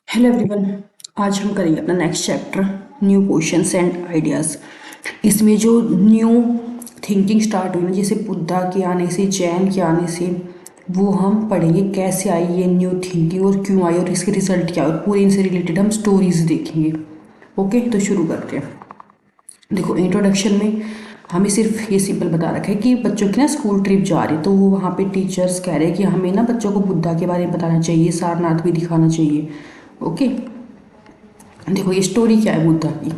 Hello everyone. आज हम करेंगे अपना next chapter new questions and ideas. इसमें जो न्यू थिंकिंग स्टार्ट हुई ना, जैसे बुद्धा के आने से, जैन के आने से, वो हम पढ़ेंगे कैसे आई ये न्यू थिंकिंग और क्यों आई और इसके रिजल्ट क्या, और पूरे इनसे रिलेटेड हम स्टोरीज देखेंगे। ओके, तो शुरू करते हैं। देखो, इंट्रोडक्शन में हमें सिर्फ ये सिंपल बता रखा है कि बच्चों की ना स्कूल ट्रिप जा रही है, तो वो वहाँ पे टीचर्स कह रहे हैं कि हमें ना बच्चों को बुद्धा के बारे में बताना चाहिए, सारनाथ भी दिखाना चाहिए। ओके, देखो ये स्टोरी क्या है बुद्धा की।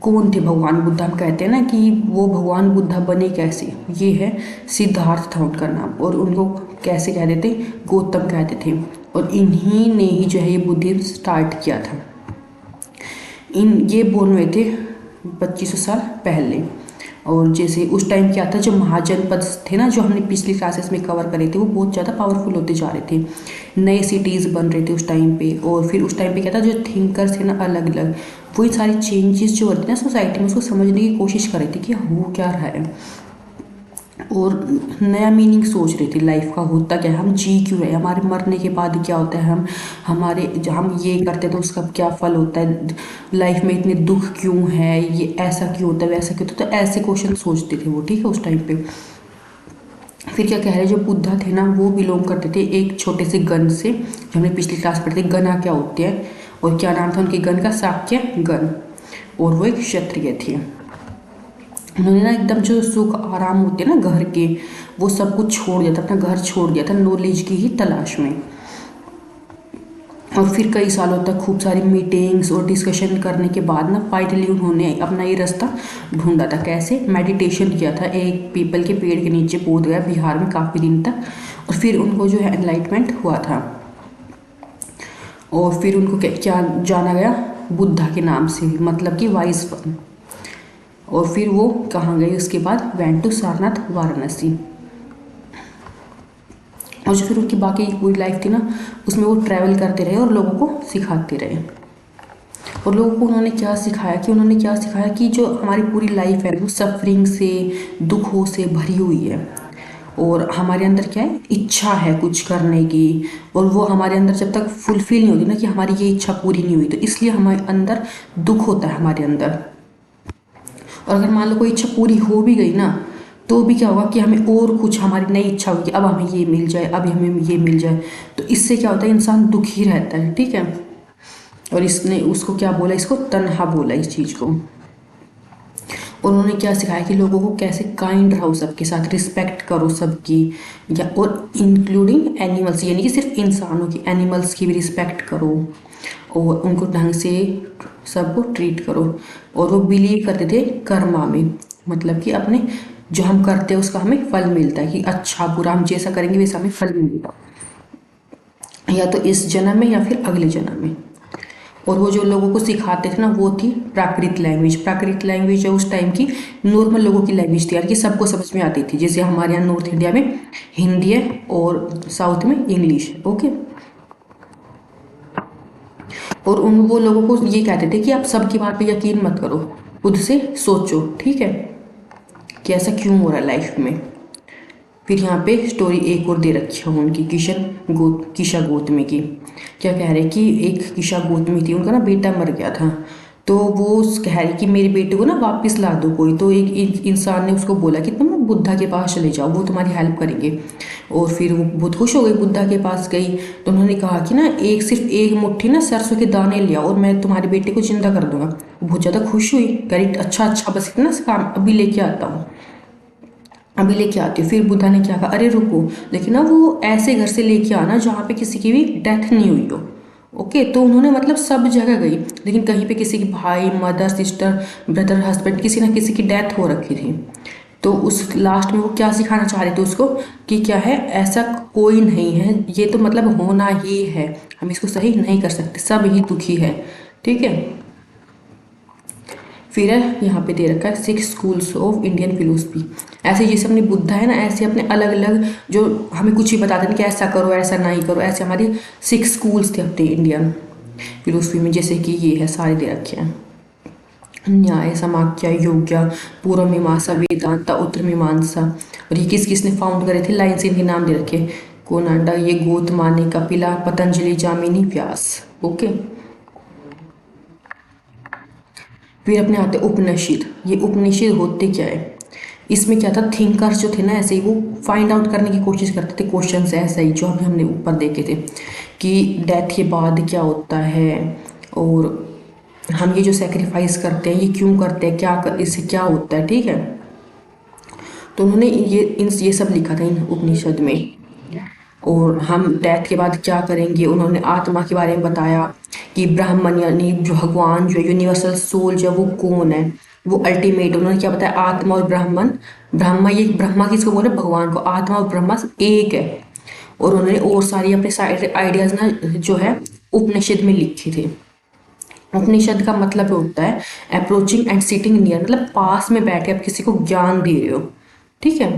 कौन थे भगवान बुद्धा? हम कहते हैं ना कि वो भगवान बुद्धा बने कैसे। ये है सिद्धार्थ था उनका नाम, और उनको कैसे कहते थे? गौतम कहते थे। और इन्हीं ने ही जो है ये बुद्धिज्म स्टार्ट किया था। ये बोर्न हुए थे 2500 साल पहले। और जैसे उस टाइम क्या था, जो महाजनपद थे ना, जो हमने पिछली क्लासेस में कवर करे थे, वो बहुत ज़्यादा पावरफुल होते जा रहे थे। नए सिटीज़ बन रहे थे उस टाइम पे। और फिर उस टाइम पे क्या था, जो थिंकर्स थे ना अलग अलग, वही सारी चेंजेस जो होती ना सोसाइटी में, उसको समझने की कोशिश कर रहे थे कि हो क्या रहा है, और नया मीनिंग सोच रही थी लाइफ का। होता क्या है, हम जी क्यों रहे, हमारे मरने के बाद क्या होता है, हम ये करते हैं तो उसका क्या फल होता है, लाइफ में इतने दुख क्यों है, ये ऐसा क्यों होता है, वैसा क्यों होता है। तो ऐसे क्वेश्चन सोचते थे वो, ठीक है, उस टाइम पे। फिर क्या कह रहे हैं, जो बुद्धा थे ना, वो बिलोंग करते थे एक छोटे से गण से, जो हमने पिछली क्लास पढ़े थे। गना क्या होते हैं, और क्या नाम था उनके गण का? शाक्य गण। और वो एक क्षत्रिय थे। उन्होंने ना एकदम जो सुख आराम होते हैं ना घर के, वो सब कुछ छोड़ दिया था, अपना घर छोड़ दिया था नॉलेज की ही तलाश में। और फिर कई सालों तक खूब सारी मीटिंग्स और डिस्कशन करने के बाद ना फाइनली उन्होंने अपना ये रास्ता ढूंढा था। कैसे? मेडिटेशन किया था, एक पीपल के पेड़ के नीचे बोध गया बिहार में काफ़ी दिन तक। और फिर उनको जो है एनलाइटमेंट हुआ था। और फिर उनको क्या जाना गया? बुद्धा के नाम से, मतलब कि वाइज वन। और फिर वो कहाँ गए उसके बाद? Went to Sarnath, Varanasi. और जो फिर उनकी बाकी पूरी लाइफ थी ना, उसमें वो ट्रैवल करते रहे और लोगों को सिखाते रहे। और लोगों को उन्होंने क्या सिखाया, कि जो हमारी पूरी लाइफ है वो सफरिंग से, दुखों से भरी हुई है। और हमारे अंदर क्या है? इच्छा है कुछ करने की। और वो हमारे अंदर जब तक फुलफिल नहीं होती ना, कि हमारी ये इच्छा पूरी नहीं हुई, तो इसलिए हमारे अंदर दुख होता है हमारे अंदर। और अगर मान लो कोई इच्छा पूरी हो भी गई ना, तो भी क्या होगा कि हमें और कुछ, हमारी नई इच्छा होगी, अब हमें ये मिल जाए, अब हमें ये मिल जाए। तो इससे क्या होता है, इंसान दुखी रहता है, ठीक है। और इसने उसको क्या बोला, इसको तन्हा बोला इस चीज़ को। और उन्होंने क्या सिखाया कि लोगों को कैसे काइंड रहो सबके साथ, रिस्पेक्ट करो सबकी, या और इंक्लूडिंग एनिमल्स, यानी कि सिर्फ इंसानों की, एनिमल्स की भी रिस्पेक्ट करो, और उनको ढंग से सबको ट्रीट करो। और वो बिलीव करते थे कर्मा में, मतलब कि अपने जो हम करते हैं उसका हमें फल मिलता है, कि अच्छा बुरा हम जैसा करेंगे वैसा हमें फल मिलेगा, या तो इस जन्म में या फिर अगले जन्म में। और वो जो लोगों को सिखाते थे ना, वो थी प्राकृत लैंग्वेज। प्राकृत लैंग्वेज है उस टाइम की नॉर्मल लोगों की लैंग्वेज थी, यार कि सबको समझ में आती थी। जैसे हमारे यहाँ नॉर्थ इंडिया में हिंदी है और साउथ में इंग्लिश है। ओके, और उन वो लोगों को ये कहते थे कि आप सबकी बात पे यकीन मत करो, खुद से सोचो, ठीक है, कि ऐसा क्यों हो रहा है लाइफ में। फिर यहाँ पे स्टोरी एक और दे रखी है उनकी, किशा गौतमी की। क्या कह रहे कि एक किशा गौतमी थी, उनका ना बेटा मर गया था। तो वो कह रही कि मेरे बेटे को ना वापस ला दो कोई। तो एक इंसान ने उसको बोला कि तुम ना बुद्धा के पास चले जाओ, वो तुम्हारी हेल्प करेंगे। और फिर वो बहुत खुश हो गई, बुद्धा के पास गई। तो उन्होंने कहा कि ना सिर्फ एक मुट्ठी ना सरसों के दाने लिया और मैं तुम्हारे बेटे को जिंदा कर दूंगा। वो बहुत ज़्यादा खुश हुई, कह रही अच्छा अच्छा, बस इतना सा काम अभी लेके आता हूँ, अभी लेके आती हूँ। फिर बुद्धा ने क्या कहा, अरे रुको, लेकिन ना वो ऐसे घर से लेके आना जहाँ पे किसी की भी डेथ नहीं हुई हो। ओके, तो उन्होंने मतलब सब जगह गई, लेकिन कहीं पे किसी की भाई, मदर, सिस्टर, ब्रदर, हस्बैंड, किसी ना किसी की डेथ हो रखी थी। तो उस लास्ट में वो क्या सिखाना चाह रहे थे उसको, कि क्या है, ऐसा कोई नहीं है, ये तो मतलब होना ही है, हम इसको सही नहीं कर सकते, सब ही दुखी है, ठीक है। फिर है यहाँ पे दे रखा है 6 स्कूल्स ऑफ इंडियन फिलोसफी। ऐसे जैसे अपने बुद्धा है ना, ऐसे अपने अलग अलग जो हमें कुछ ही बताते हैं कि ऐसा करो ऐसा नहीं करो, ऐसे हमारे 6 स्कूल्स थे अपने इंडियन फिलोसफी में। जैसे कि ये है, सारे दे रखे हैं, न्याय, समाख्या, योग्य, पूर्व मीमांसा, वेदांता, उत्तर मीमांसा। और ये किस किसने फाउंड करे थे, लाइन से इनके नाम दे रखे, कोनाडा, ये गोतमाने, कपिला, पतंजलि, जामिनी, व्यास। ओके। फिर अपने आते उपनिषद। ये उपनिषद होते क्या है, इसमें क्या था, थिंकर्स जो थे ना ऐसे ही वो फाइंड आउट करने की कोशिश करते थे, क्वेश्चंस ऐसे ही जो अभी हमने ऊपर देखे थे कि डेथ के बाद क्या होता है, और हम ये जो सेक्रीफाइस करते हैं ये क्यों करते हैं, इससे क्या होता है, ठीक है। तो उन्होंने ये सब लिखा था इन उपनिषद में। और हम डेथ के बाद क्या करेंगे, उन्होंने आत्मा के बारे में बताया कि ब्राह्मण यानी जो भगवान जो यूनिवर्सल सोल जो है वो कौन है, वो अल्टीमेट। उन्होंने क्या बताया, आत्मा और ब्राह्मण, ब्रह्मा किसको बोले, भगवान को, आत्मा और ब्रह्मा एक है। और उन्होंने और सारी अपने साइड आइडियाज ना जो है उपनिषद में लिखे थे। उपनिषद का मतलब होता है अप्रोचिंग एंड सिटिंग नियर, मतलब पास में बैठ के आप किसी को ज्ञान दे रहे हो, ठीक है।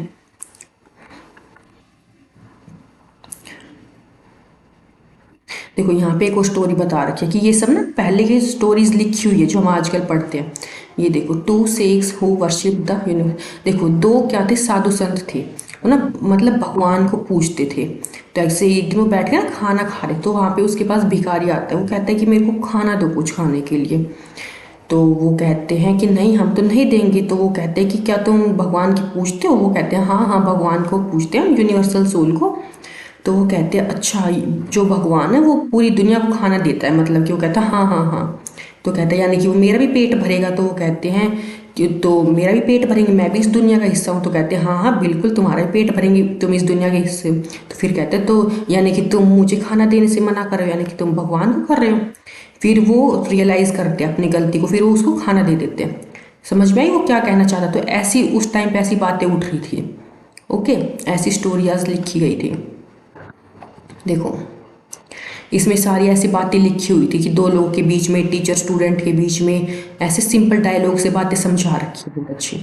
देखो यहाँ पे एक और स्टोरी बता रखी है कि ये सब ना पहले की स्टोरीज लिखी हुई है जो हम आजकल पढ़ते हैं। ये देखो, to sex who worship the universe. देखो दो क्या थे, साधु संत थे, वो ना मतलब भगवान को पूजते थे। तो ऐसे एक दिन वो बैठ के ना खाना खा रहे, तो वहाँ पे उसके पास भिखारी आता है, वो कहता है कि मेरे को खाना दो कुछ खाने के लिए। तो वो कहते हैं कि नहीं हम तो नहीं देंगे। तो वो कहते हैं कि क्या तुम भगवान की पूजते हो, वो कहते हैं हाँ हाँ भगवान को पूजते हैं, यूनिवर्सल सोल को। तो वो कहते हैं अच्छा, जो भगवान है वो पूरी दुनिया को खाना देता है, मतलब कि वो कहता है हाँ हाँ हाँ। तो कहते हैं यानी कि वो मेरा भी पेट भरेगा। तो वो कहते हैं कि तो मेरा भी पेट भरेंगे, मैं भी इस दुनिया का हिस्सा हूँ। तो कहते हैं हाँ हाँ बिल्कुल तुम्हारा भी पेट भरेंगे, तुम इस दुनिया के हिस्से हो। तो फिर कहते हैं तो यानी कि तुम मुझे खाना देने से मना कर रहे हो, यानी कि तुम भगवान को कर रहे हो। फिर वो रियलाइज़ करते हैं अपनी गलती को, फिर वो उसको खाना दे देते हैं। समझ में आई वो क्या कहना चाह रहा। तो ऐसी उस टाइम पे ऐसी बातें उठ रही थी। ओके, ऐसी स्टोरीज लिखी गई थी। देखो इसमें सारी ऐसी बातें लिखी हुई थी कि दो लोगों के बीच में, टीचर स्टूडेंट के बीच में, ऐसे सिंपल डायलॉग से बातें समझा रखी है बहुत अच्छी।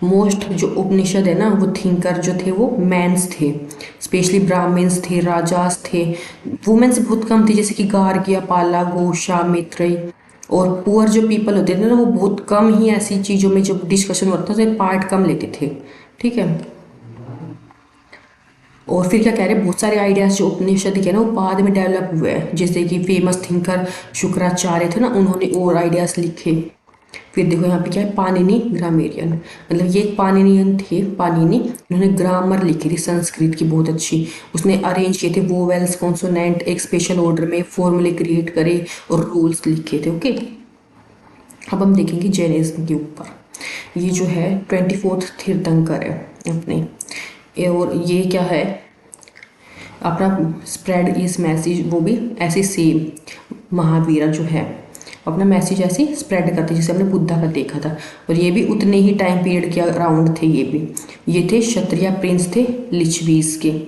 मोस्ट जो उपनिषद है ना वो थिंकर जो थे वो मैंस थे, स्पेशली ब्राह्मण्स थे, राजास थे। वुमेन्स बहुत कम थी, जैसे कि गार्ग्या, पाला, घोषा, मैत्रेयी। और पुअर जो पीपल होते थे ना वो बहुत कम ही ऐसी चीज़ों में जब डिस्कशन होता था तो पार्ट कम लेते थे, ठीक है। और फिर क्या कह रहे हैं, बहुत सारे आइडियाज जो उपनिषद के ना वो बाद में डेवलप हुए हैं, जैसे कि फेमस थिंकर शुक्राचार्य थे ना, उन्होंने और आइडियाज लिखे। फिर देखो यहाँ पे क्या है, पाणिनि ग्रामेरियन, मतलब ये एक पाणिनियन थे, पाणिनि। उन्होंने ग्रामर लिखी थी संस्कृत की बहुत अच्छी। उसने अरेंज किए थे वोवेल्स कॉन्सोनेंट एक स्पेशल ऑर्डर में, फॉर्मूले क्रिएट करे और रूल्स लिखे थे। ओके, अब हम देखेंगे जैनिज्म के ऊपर। ये जो है 24th तीर्थंकर है अपने, और ये क्या है अपना स्प्रेड इस मैसेज, वो भी ऐसे सेम महावीरा जो है अपना मैसेज ऐसे स्प्रेड करते जैसे हमने बुद्धा का देखा था। और ये भी उतने ही टाइम पीरियड के अराउंड थे। ये थे क्षत्रिय प्रिंस थे लिच्छवीस के।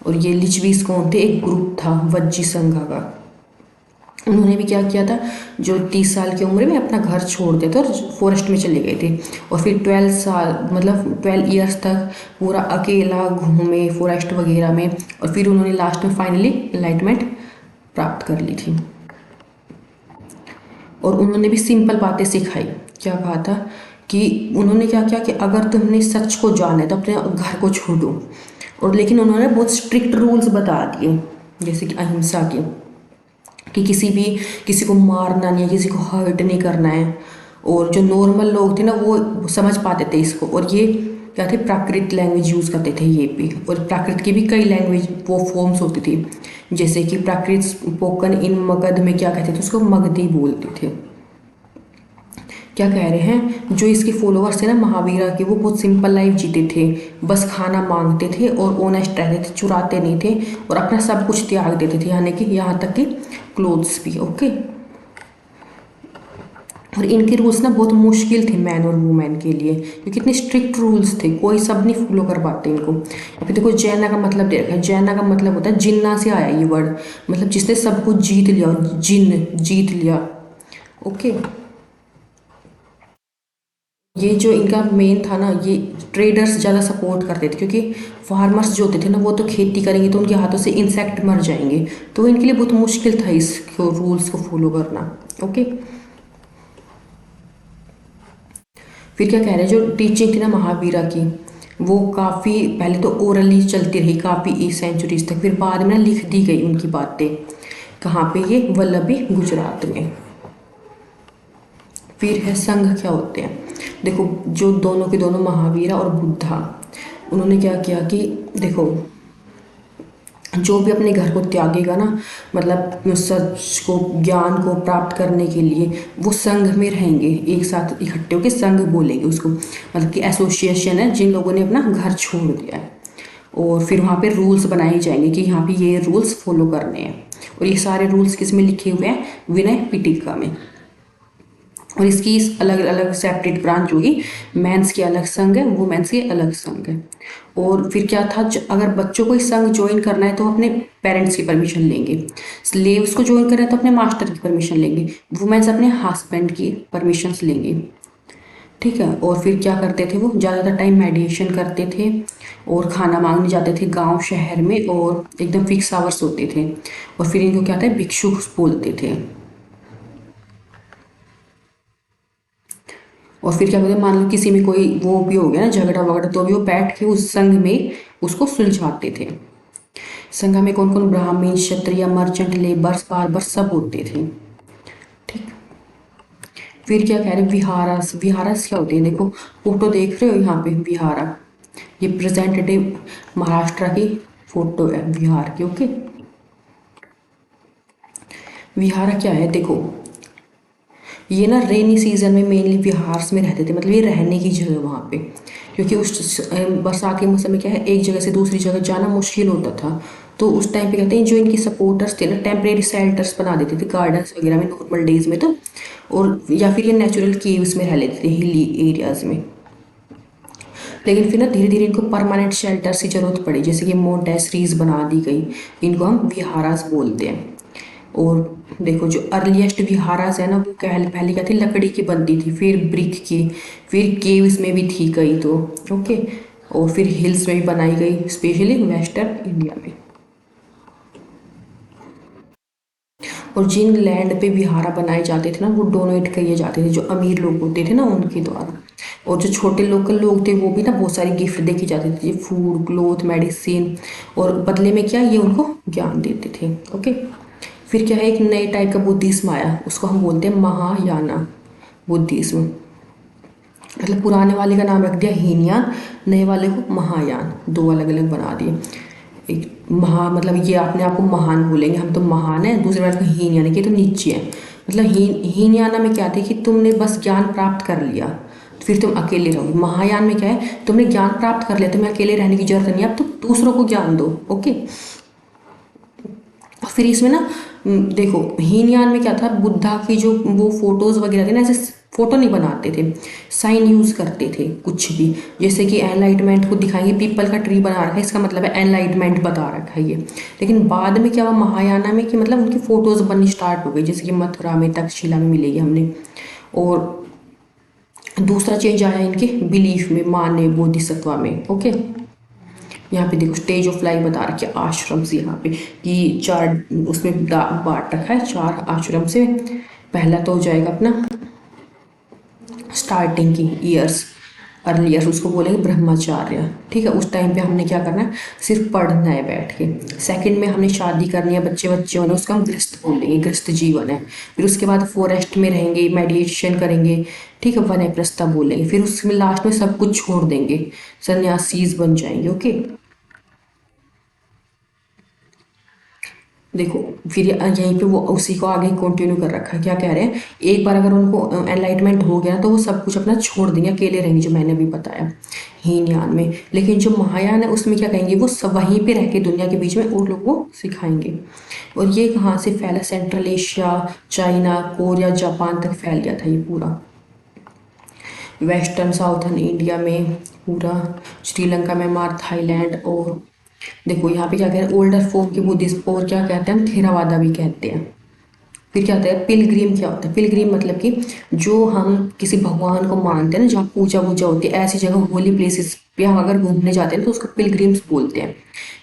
और ये लिच्छवीस कौन थे, एक ग्रुप था वज्जी संघ का। उन्होंने भी क्या किया था, जो 30 साल की उम्र में अपना घर छोड़ देते और फॉरेस्ट में चले गए थे। और फिर 12 साल मतलब 12 ईयर्स तक पूरा अकेला घूमे फॉरेस्ट वगैरह में। और फिर उन्होंने लास्ट में फाइनली एनलाइटमेंट प्राप्त कर ली थी। और उन्होंने भी सिंपल बातें सिखाई। क्या कहा था कि उन्होंने क्या किया कि अगर तुमने सच को जाना है तो अपने घर को छोड़ो। और लेकिन उन्होंने बहुत स्ट्रिक्ट रूल्स बता दिए, जैसे कि अहिंसा के, कि किसी को मारना नहीं है, किसी को हर्ट नहीं करना है। और जो नॉर्मल लोग थे ना वो समझ पाते थे इसको। और ये क्या थे, प्राकृत लैंग्वेज यूज़ करते थे ये भी। और प्राकृत की भी कई लैंग्वेज वो फॉर्म्स होती थी, जैसे कि प्राकृत स्पोकन इन मगध में क्या कहते थे उसको, मगधी बोलते थे। क्या कह रहे हैं, जो इसके फॉलोअर्स थे ना महावीरा के, वो बहुत सिंपल लाइफ जीते थे, बस खाना मांगते थे और ऑनेस्ट रहते थे, चुराते नहीं थे और अपना सब कुछ त्याग देते थे, यानी कि यहाँ तक कि क्लोथ्स भी। ओके, और इनके रूल्स ना बहुत मुश्किल थे मैन और वुमेन के लिए, क्योंकि इतने स्ट्रिक्ट रूल्स थे, कोई सब नहीं फॉलो कर पाते इनको। फिर देखो जैना का मतलब दे रखा है। जैना का मतलब होता है जिन्ना से आया ये वर्ड, मतलब जिसने सब कुछ जीत लिया, जिन जीत लिया। ओके, ये जो इनका मेन था ना, ये ट्रेडर्स ज़्यादा सपोर्ट करते थे, क्योंकि फार्मर्स जो होते थे ना वो तो खेती करेंगे तो उनके हाथों से इंसेक्ट मर जाएंगे, तो इनके लिए बहुत मुश्किल था इसको रूल्स को फॉलो करना। ओके, फिर क्या कह रहे हैं, जो टीचिंग थी ना महावीरा की, वो काफ़ी पहले तो ओरली चलती रही काफ़ी सेंचुरीज तक, फिर बाद में लिख दी गई उनकी बातें। कहाँ पे? ये वल्लभी, गुजरात में। फिर है संघ क्या होते हैं। देखो जो दोनों के दोनों महावीरा और बुद्धा, उन्होंने क्या किया कि देखो जो भी अपने घर को त्यागेगा ना, मतलब सच को, ज्ञान को प्राप्त करने के लिए, वो संघ में रहेंगे, एक साथ इकट्ठे होकर संघ बोलेंगे उसको, मतलब कि एसोसिएशन है जिन लोगों ने अपना घर छोड़ दिया है। और फिर वहाँ पे रूल्स बनाए जाएंगे कि यहाँ पे ये रूल्स फॉलो करने हैं। और ये सारे रूल्स किस में लिखे हुए हैं? विनय पिटका में। और इसकी अलग अलग सेपरेट ब्रांच होगी। मेंस की अलग संघ है, वुमेन्स की अलग संघ है। और फिर क्या था, अगर बच्चों को इस संघ ज्वाइन करना है तो अपने पेरेंट्स की परमिशन लेंगे। स्लेव्स को ज्वाइन करना है तो अपने मास्टर की परमिशन लेंगे। वुमेन्स अपने हस्बैंड की परमिशन लेंगे। ठीक है। और फिर क्या करते थे, वो ज़्यादातर टाइम मेडिटेशन करते थे और खाना मांगने जाते थे गांव शहर में, और एकदम फिक्स आवर्स होते थे। और फिर इनको क्या था, भिक्षु बोलते थे। और फिर क्या बोलते हैं, मान लो किसी में कोई वो भी हो गया ना झगड़ा वगड़ा, तो भी वो बैठ के उस संघ में उसको सुलझाते थे। संघ में कौन कौन? ब्राह्मण, क्षत्रिय, मर्चेंट, लेबर्स, बार्बर सब होते थे। ठीक। फिर क्या कह रहे, विहारस। विहारस क्या होते हैं? देखो फोटो देख रहे हो यहाँ पे, विहारा, ये प्रेजेंटेटिव महाराष्ट्र की फोटो है विहार की। ओके। विहारा क्या है? देखो ये ना रेनी सीजन में मेनली विहार्स में रहते थे, मतलब ये रहने की जगह वहाँ पे, क्योंकि उस बरसात के मौसम में क्या है, एक जगह से दूसरी जगह जाना मुश्किल होता था। तो उस टाइम पे कहते हैं जो इनके सपोर्टर्स थे ना, टेम्परेरी शेल्टर्स बना देते थे गार्डन्स वगैरह में नॉर्मल डेज में तो। और या फिर ये नेचुरल केव्स में रह लेते थे हिली एरियाज में। लेकिन फिर ना धीरे धीरे इनको परमानेंट शेल्टर्स की जरूरत पड़ी, जैसे कि मोन्टेसरीज बना दी गई। इनको हम विहारास बोलते हैं। और देखो जो अर्लीस्ट विहारास है ना, वो पहले पहले क्या थी, लकड़ी की बनती थी, फिर ब्रिक की, फिर केव्स में भी थी कई तो। ओके। और फिर हिल्स में भी बनाई गई, स्पेशली वेस्टर्न इंडिया में। और जिन लैंड पे विहारा बनाए जाते थे ना, वो डोनेट किए जाते थे जो अमीर लोग होते थे ना उनके द्वारा। और जो छोटे लोकल लोग थे वो भी ना बहुत सारी गिफ्ट देके जाते थे, फूड, क्लोथ, मेडिसिन। और बदले में क्या, ये उनको ज्ञान देते थे। ओके। फिर क्या है, एक नए टाइप का बुद्धिज्म आया, उसको हम बोलते हैं महायाना बुद्धिज्म। मतलब पुराने वाले का नाम रख दिया हीनयान, नए वाले को महायान, दो अलग अलग बना दिए। एक महा मतलब ये अपने आप को महान बोलेंगे, हम तो महान है, दूसरे वाले को हीन यानी कि तो नीचे है। मतलब हीनयाना में क्या थे कि तुमने बस ज्ञान प्राप्त कर लिया तो फिर तुम अकेले रहोगे। महायान में क्या है, तुमने ज्ञान प्राप्त कर लिया, तुम्हें अकेले रहने की जरूरत नहीं है, अब तुम दूसरों को ज्ञान दो। ओके। और फिर इसमें ना देखो हीनयान में क्या था, बुद्धा की जो वो फोटोज वगैरह थे ना, ऐसे फोटो नहीं बनाते थे, साइन यूज करते थे कुछ भी। जैसे कि एनलाइटमेंट को दिखाएंगे, पीपल का ट्री बना रखा है, इसका मतलब है एनलाइटमेंट बता रखा है ये। लेकिन बाद में क्या हुआ महायाना में कि मतलब उनकी फोटोज बननी स्टार्ट हो गई, जैसे कि मथुरा में, तक्षशिला में मिलेगी हमने। और दूसरा चेंज आया इनके बिलीफ में, माने बोधिसत्वा में। ओके। यहाँ पे देखो स्टेज ऑफ लाइफ बता रखे आश्रम से, यहाँ पे कि चार उसमें बांट रखा है चार आश्रम से। पहला तो हो जाएगा अपना स्टार्टिंग की ईयर्स, अर्ली ईयर्स, उसको बोलेंगे ब्रह्मचार्य। ठीक है। उस टाइम पे हमने क्या करना है, सिर्फ पढ़ना है बैठ के। सेकंड में हमने शादी करनी है, बच्चे बच्चे होने, उसका हम गृहस्थ बोलेंगे, गृहस्थ जीवन है। फिर उसके बाद फॉरेस्ट में रहेंगे, मेडिटेशन करेंगे। ठीक है, वनप्रस्थ बोलेंगे। फिर उसमें लास्ट में सब कुछ छोड़ देंगे, सन्यासीज बन जाएंगे। ओके। देखो फिर यहीं पे वो उसी को आगे कंटिन्यू कर रखा है, क्या कह रहे हैं, एक बार अगर उनको एनलाइटमेंट हो गया तो वो सब कुछ अपना छोड़ देंगे, अकेले रहेंगे, जो मैंने अभी बताया हीनयान में। लेकिन जो महायान है उसमें क्या कहेंगे, वो सब वहीं पे रह के दुनिया के बीच में और लोगों को सिखाएंगे। और ये कहाँ से फैला, central Asia, China, Korea, Japan तक फैल गया था ये पूरा, वेस्टर्न साउथर्न इंडिया में पूरा, श्रीलंका, म्यांमार, थाईलैंड। और देखो यहाँ पे क्या कह रहे हैं, ओल्डर फॉर्म के बुद्धिस्ट, और क्या कहते हैं हम, थेरावादा भी कहते हैं। फिर क्या होता है, पिलग्रिम क्या होता है, पिलग्रिम मतलब कि जो हम किसी भगवान को मानते हैं ना, जहाँ पूजा वूजा होती है, ऐसी जगह होली प्लेसेस पे हम अगर घूमने जाते हैं तो उसको पिलग्रिम्स बोलते हैं।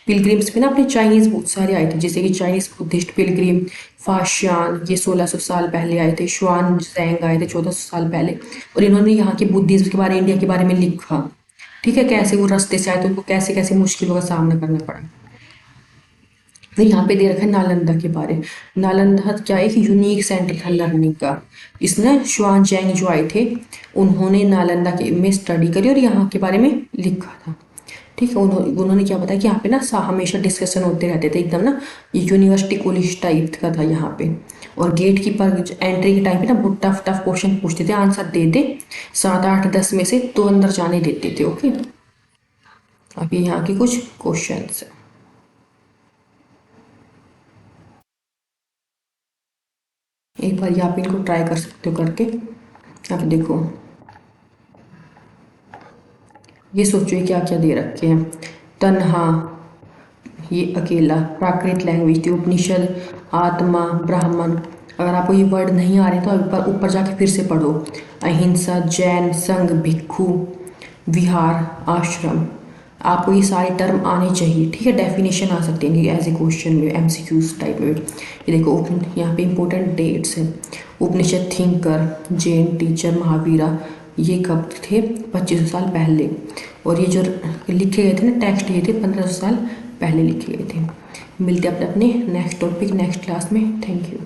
पिलग्रिम्स पे ना अपने चाइनीज बहुत सारे आए थे, जैसे कि चाइनीज बुद्धिस्ट पिलग्रिम, फाशियान, ये 1600 साल पहले आए थे, श्वान जैंग आए थे 1400 साल पहले। और इन्होंने यहाँ के बुद्धिज्म के बारे, इंडिया के बारे में लिखा। ठीक है, कैसे वो रास्ते से आए तो उनको कैसे कैसे मुश्किलों का सामना करना पड़ा। फिर यहाँ पे दे रखा है नालंदा के बारे। नालंदा क्या एक यूनिक सेंटर था लर्निंग का। इसमें शुआन चैंग जो आए थे, उन्होंने नालंदा के में स्टडी करी और यहाँ के बारे में लिखा था। ठीक है, उन्होंने क्या बताया कि यहाँ पे ना हमेशा डिस्कशन होते रहते थे एकदम ना, ये यूनिवर्सिटी कॉलेज टाइप का था यहाँ पे। और गेट कीपर एंट्री के टाइम पे ना बहुत टफ टफ क्वेश्चन पूछते थे, आंसर दे दे 7 8 10 में से तो अंदर जाने देते थे। ओके, अब ये यहाँ के कुछ क्वेश्चन है। एक बार आप इनको ट्राई कर सकते हो करके। अब देखो, ये सोचो ये क्या क्या दे रखे हैं। तन्हा, ये अकेला, प्राकृत लैंग्वेज थी, उपनिषद, आत्मा, ब्राह्मण। अगर आपको ये वर्ड नहीं आ रहे तो ऊपर ऊपर जाके फिर से पढ़ो। अहिंसा, जैन, संघ, भिक्षु, विहार, आश्रम। आपको ये सारे टर्म आने चाहिए। ठीक है, डेफिनेशन आ सकते हैं एज ए क्वेश्चन में, एमसीक्यूज टाइप में। ये देखो यहाँ पे इंपॉर्टेंट डेट्स हैं। उपनिषद थिंकर, जैन टीचर, महावीरा, ये कब थे? 2500 साल पहले। और ये जो लिखे गए थे ना टेक्स्ट, ये थे 1500 साल पहले लिखे गए थे। मिलते हैं अपने अपने नेक्स्ट टॉपिक नेक्स्ट क्लास में। Thank you.